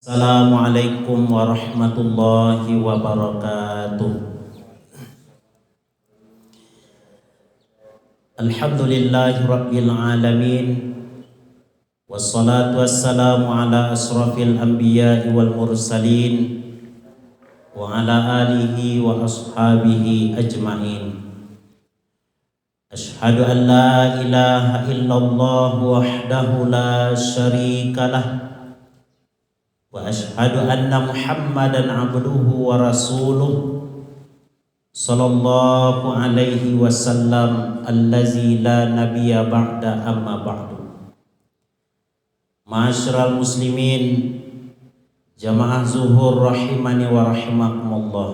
Assalamualaikum warahmatullahi wabarakatuh. Alhamdulillahi rabbil alamin. Wassalatu wassalamu ala asrafil anbiya'i wal mursalin wa ala alihi wa ashabihi ajma'in. Ashhadu an la ilaha illallah wahdahu la syarika lah wa ashhadu anna Muhammadan abduhu wa rasuluh sallallahu alaihi wasallam allazi la nabiyya ba'da amma ba'du. Ma'asyiral muslimin, jamaah zuhur rahimani wa rahimakumullah.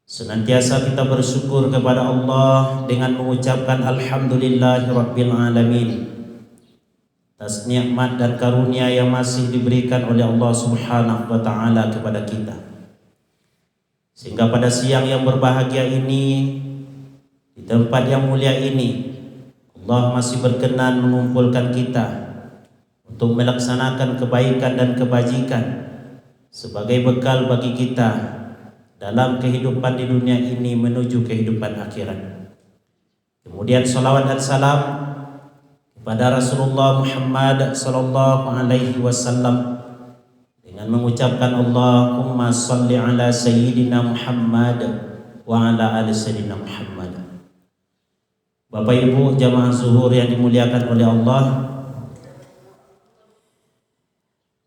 Senantiasa kita bersyukur kepada Allah dengan mengucapkan alhamdulillahi rabbil alamin atas nikmat dan karunia yang masih diberikan oleh Allah Subhanahu wa taala kepada kita. Sehingga pada siang yang berbahagia ini, di tempat yang mulia ini, Allah masih berkenan mengumpulkan kita untuk melaksanakan kebaikan dan kebajikan sebagai bekal bagi kita dalam kehidupan di dunia ini menuju kehidupan akhirat. Kemudian salawat dan salam pada Rasulullah Muhammad sallallahu alaihi wasallam dengan mengucapkan Allahumma salli ala sayyidina Muhammad wa ala ali sayyidina Muhammad. Bapak Ibu jamaah zuhur yang dimuliakan oleh Allah,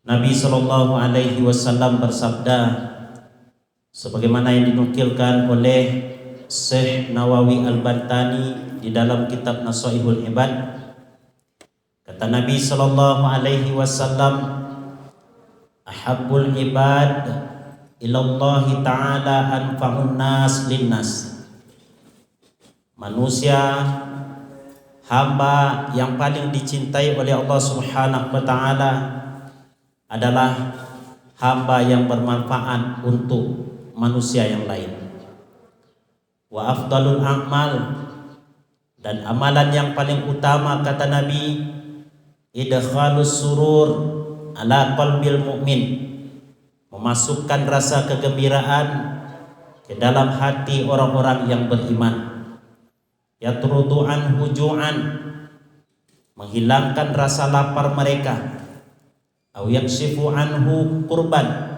Nabi sallallahu alaihi wasallam bersabda sebagaimana yang dinukilkan oleh Syekh Nawawi Al-Bantani di dalam kitab Nasaihul Ibad. Kata Nabi sallallahu alaihi wasallam, ahabbul ibad ilallahi ta'ala anfa'un nas linnas. Manusia, hamba yang paling dicintai oleh Allah Subhanahu wa taala adalah hamba yang bermanfaat untuk manusia yang lain. Wa afdalul a'mal, dan amalan yang paling utama kata Nabi, idkhalus surur ala qalbil mu'min, memasukkan rasa kegembiraan ke dalam hati orang-orang yang beriman. Yatrudu anhu ju'an, menghilangkan rasa lapar mereka. Au yakshifu anhu kurban,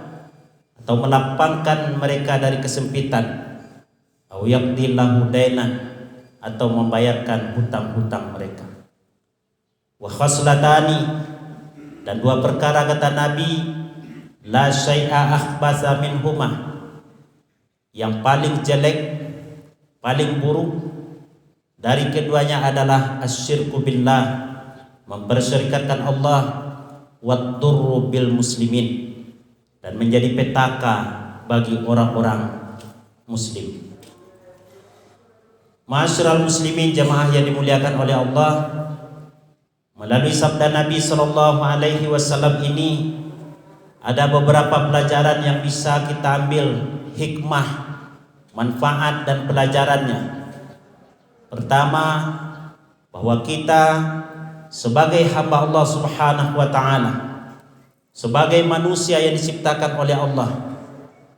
atau melapangkan mereka dari kesempitan. Au yaqdillahu dainan, atau membayarkan hutang-hutang mereka. Wa khaslatani, dan dua perkara kata Nabi, la syai'a akhbasa minhuma, yang paling jelek, paling buruk dari keduanya adalah asyirku billah, mempersyirikatkan Allah, wadurru bil muslimin, dan menjadi petaka bagi orang-orang muslim. Ma'asyiral muslimin jamaah yang dimuliakan oleh Allah, melalui sabda Nabi sallallahu alaihi wasallam ini ada beberapa pelajaran yang bisa kita ambil hikmah, manfaat dan pelajarannya. Pertama, bahwa kita sebagai hamba Allah Subhanahu wa taala, sebagai manusia yang diciptakan oleh Allah,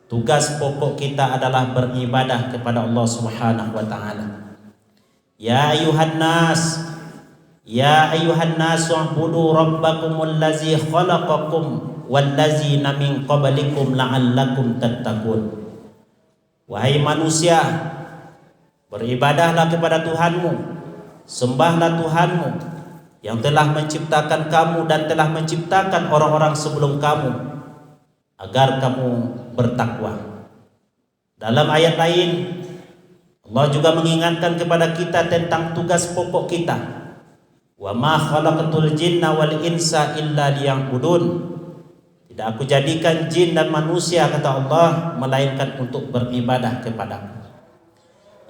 tugas pokok kita adalah beribadah kepada Allah Subhanahu wa taala. Ya ayuhan nas, ya ayuhan nas wa'budu rabbakumul ladzi khalaqakum wallazina min qablikum la'allakum tattaqun. Wahai manusia, beribadahlah kepada Tuhanmu, sembahlah Tuhanmu yang telah menciptakan kamu dan telah menciptakan orang-orang sebelum kamu, agar kamu bertakwa. Dalam ayat lain Allah juga mengingatkan kepada kita tentang tugas pokok kita. Wa ma khalaqatul jinna wal insa illa liya'budun. Tidak aku jadikan jin dan manusia, kata Allah, melainkan untuk beribadah kepadaku.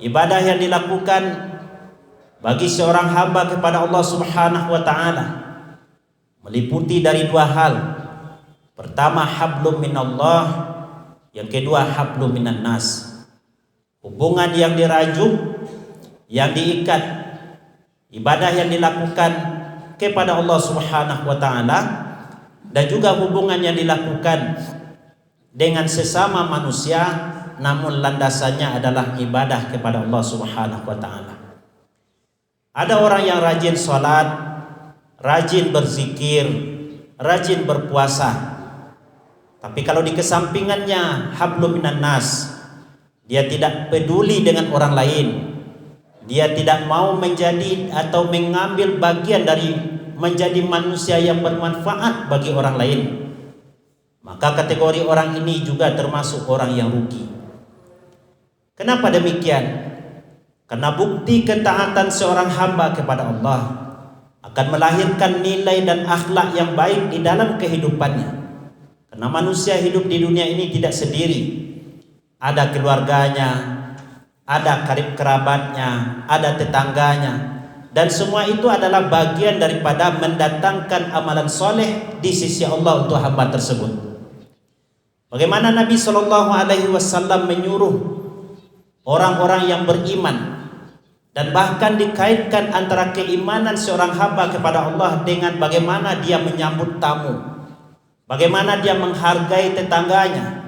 Ibadah yang dilakukan bagi seorang hamba kepada Allah Subhanahu wa taala meliputi dari dua hal. Pertama, hablum minallah, yang kedua hablum minan nas. Hubungan yang dirajuk, yang diikat, ibadah yang dilakukan kepada Allah Subhanahu wa taala dan juga hubungan yang dilakukan dengan sesama manusia, namun landasannya adalah ibadah kepada Allah Subhanahu wa taala. Ada orang yang rajin sholat, rajin berzikir, rajin berpuasa, tapi kalau di kesampingannya hablum minan nas, dia tidak peduli dengan orang lain, dia tidak mau menjadi atau mengambil bagian dari menjadi manusia yang bermanfaat bagi orang lain, maka kategori orang ini juga termasuk orang yang rugi. Kenapa demikian? Karena bukti ketaatan seorang hamba kepada Allah akan melahirkan nilai dan akhlak yang baik di dalam kehidupannya. Karena manusia hidup di dunia ini tidak sendiri. Ada keluarganya, ada karib kerabatnya, ada tetangganya, dan semua itu adalah bagian daripada mendatangkan amalan soleh di sisi Allah untuk hamba tersebut. Bagaimana Nabi SAW menyuruh orang-orang yang beriman, dan bahkan dikaitkan antara keimanan seorang hamba kepada Allah dengan bagaimana dia menyambut tamu, bagaimana dia menghargai tetangganya,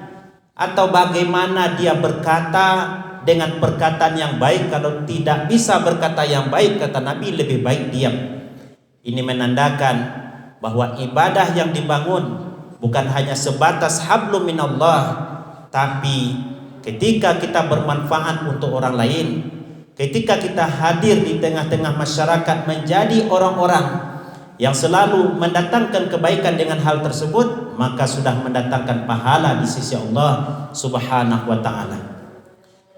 atau bagaimana dia berkata dengan perkataan yang baik. Kalau tidak bisa berkata yang baik, kata Nabi, lebih baik diam. Ini menandakan bahwa ibadah yang dibangun bukan hanya sebatas hablum minallah, tapi ketika kita bermanfaat untuk orang lain, ketika kita hadir di tengah-tengah masyarakat menjadi orang-orang yang selalu mendatangkan kebaikan dengan hal tersebut, maka sudah mendatangkan pahala di sisi Allah Subhanahu wa taala.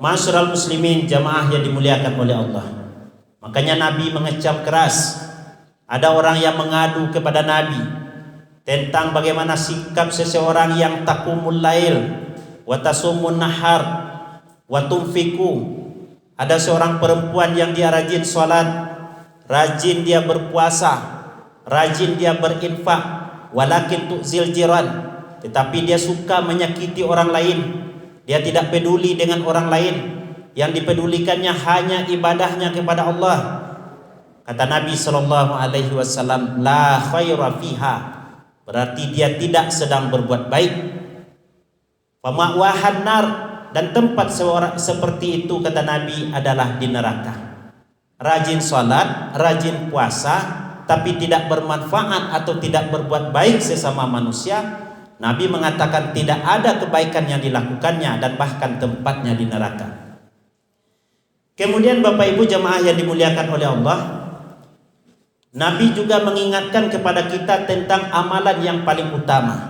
Ma'asyiral muslimin, jamaah yang dimuliakan oleh Allah. Makanya Nabi mengecam keras. Ada orang yang mengadu kepada Nabi tentang bagaimana sikap seseorang yang taqumul lail wa tasumun nahar wa tunfiku. Ada seorang perempuan yang dia rajin sholat, rajin dia berpuasa, rajin dia berinfak, walakin tu'zil jiran, tetapi dia suka menyakiti orang lain. Dia tidak peduli dengan orang lain, yang dipedulikannya hanya ibadahnya kepada Allah. Kata Nabi SAW, la khaira fiha, berarti dia tidak sedang berbuat baik. Fama'wahan nar, dan tempat seperti itu, kata Nabi, adalah di neraka. Rajin sholat, rajin puasa, tapi tidak bermanfaat atau tidak berbuat baik sesama manusia, Nabi mengatakan tidak ada kebaikan yang dilakukannya, dan bahkan tempatnya di neraka. Kemudian Bapak Ibu jemaah yang dimuliakan oleh Allah, Nabi juga mengingatkan kepada kita tentang amalan yang paling utama.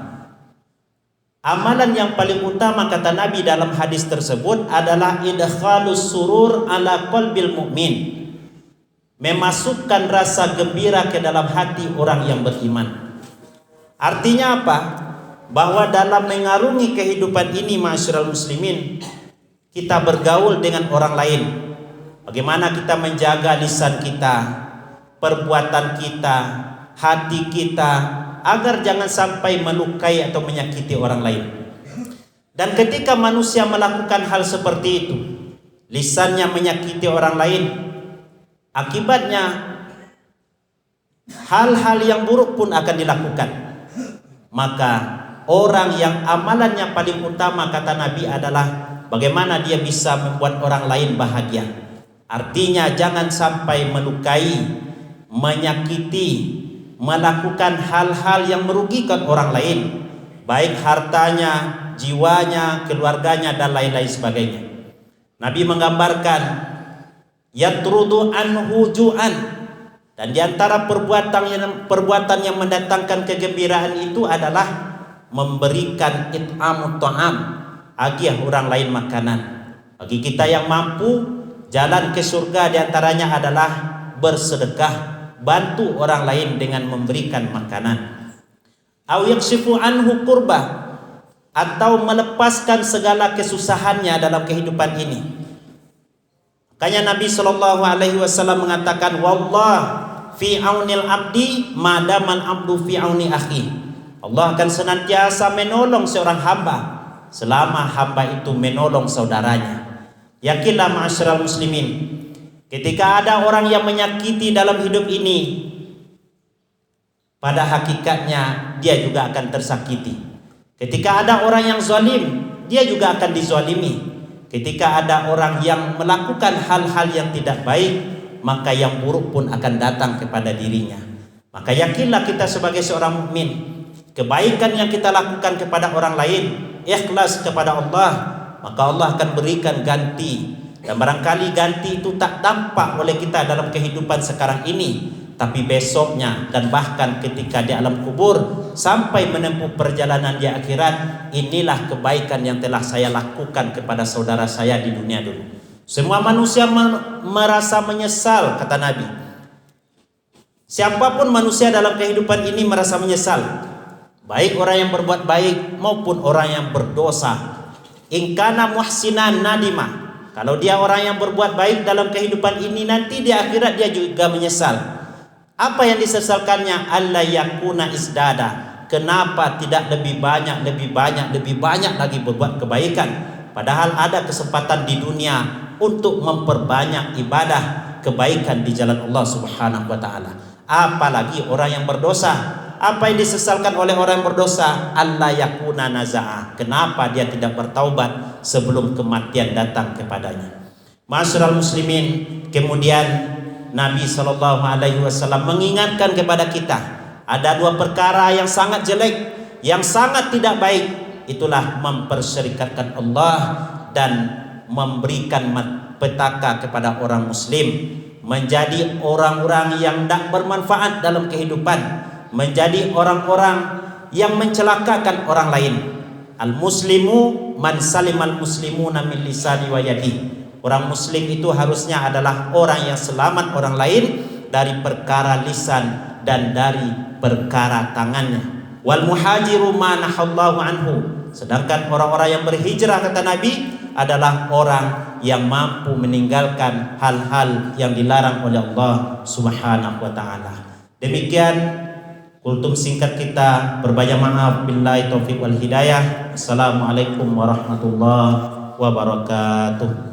Amalan yang paling utama, kata Nabi dalam hadis tersebut, adalah idkhalus surur ala qalbil mu'min, memasukkan rasa gembira ke dalam hati orang yang beriman. Artinya apa? Bahwa dalam mengarungi kehidupan ini, ma'asyiral muslimin, kita bergaul dengan orang lain. Bagaimana kita menjaga lisan kita, perbuatan kita, hati kita, agar jangan sampai melukai atau menyakiti orang lain. Dan ketika manusia melakukan hal seperti itu, lisannya menyakiti orang lain, akibatnya hal-hal yang buruk pun akan dilakukan. Maka orang yang amalannya paling utama, kata Nabi, adalah bagaimana dia bisa membuat orang lain bahagia. Artinya jangan sampai melukai, menyakiti, melakukan hal-hal yang merugikan orang lain, baik hartanya, jiwanya, keluarganya, dan lain-lain sebagainya. Nabi menggambarkan yatrudu anhu ju'an, dan diantara perbuatan yang mendatangkan kegembiraan itu adalah memberikan it'amut ta'am, agiah orang lain makanan. Bagi kita yang mampu, jalan ke surga diantaranya adalah bersedekah, bantu orang lain dengan memberikan makanan. Au yakshifu anhu kurbah, atau melepaskan segala kesusahannya dalam kehidupan ini. Makanya Nabi SAW mengatakan, wallah fi aunil abdi madaman abdu fi auni akhi. Allah akan senantiasa menolong seorang hamba selama hamba itu menolong saudaranya. Yakinlah ma'asyiral muslimin, ketika ada orang yang menyakiti dalam hidup ini, pada hakikatnya dia juga akan tersakiti. Ketika ada orang yang zalim, dia juga akan dizalimi. Ketika ada orang yang melakukan hal-hal yang tidak baik, maka yang buruk pun akan datang kepada dirinya. Maka yakinlah kita sebagai seorang mukmin, kebaikan yang kita lakukan kepada orang lain, ikhlas kepada Allah, maka Allah akan berikan ganti. Dan barangkali ganti itu tak tampak oleh kita dalam kehidupan sekarang ini, tapi besoknya dan bahkan ketika di alam kubur sampai menempuh perjalanan di akhirat, inilah kebaikan yang telah saya lakukan kepada saudara saya di dunia dulu. Semua manusia merasa menyesal, kata Nabi. Siapapun manusia dalam kehidupan ini merasa menyesal, baik orang yang berbuat baik maupun orang yang berdosa. In kana muhsinan nadima, kalau dia orang yang berbuat baik dalam kehidupan ini, nanti di akhirat dia juga menyesal. Apa yang disesalkannya? Allah yakuna isdada, kenapa tidak lebih banyak lagi berbuat kebaikan, padahal ada kesempatan di dunia untuk memperbanyak ibadah kebaikan di jalan Allah Subhanahu wa taala. Apalagi orang yang berdosa. Apa yang disesalkan oleh orang yang berdosa? Allah yakuna nazaa, kenapa dia tidak bertaubat sebelum kematian datang kepadanya. Ma'asyiral muslimin, kemudian Nabi SAW mengingatkan kepada kita, ada dua perkara yang sangat jelek, yang sangat tidak baik. Itulah mempersyirikatkan Allah dan memberikan petaka kepada orang muslim, menjadi orang-orang yang tidak bermanfaat dalam kehidupan, menjadi orang-orang yang mencelakakan orang lain. Al-muslimu man salimal muslimuna min lisani wa yadi. Orang muslim itu harusnya adalah orang yang selamat orang lain dari perkara lisan dan dari perkara tangannya. Wal muhajiru ma nahallahu anhu. Sedangkan orang-orang yang berhijrah, kata Nabi, adalah orang yang mampu meninggalkan hal-hal yang dilarang oleh Allah Subhanahu wa taala. Demikian kultum singkat kita, berbanyak maaf, billahi taufiq wal hidayah. Assalamualaikum warahmatullahi wabarakatuh.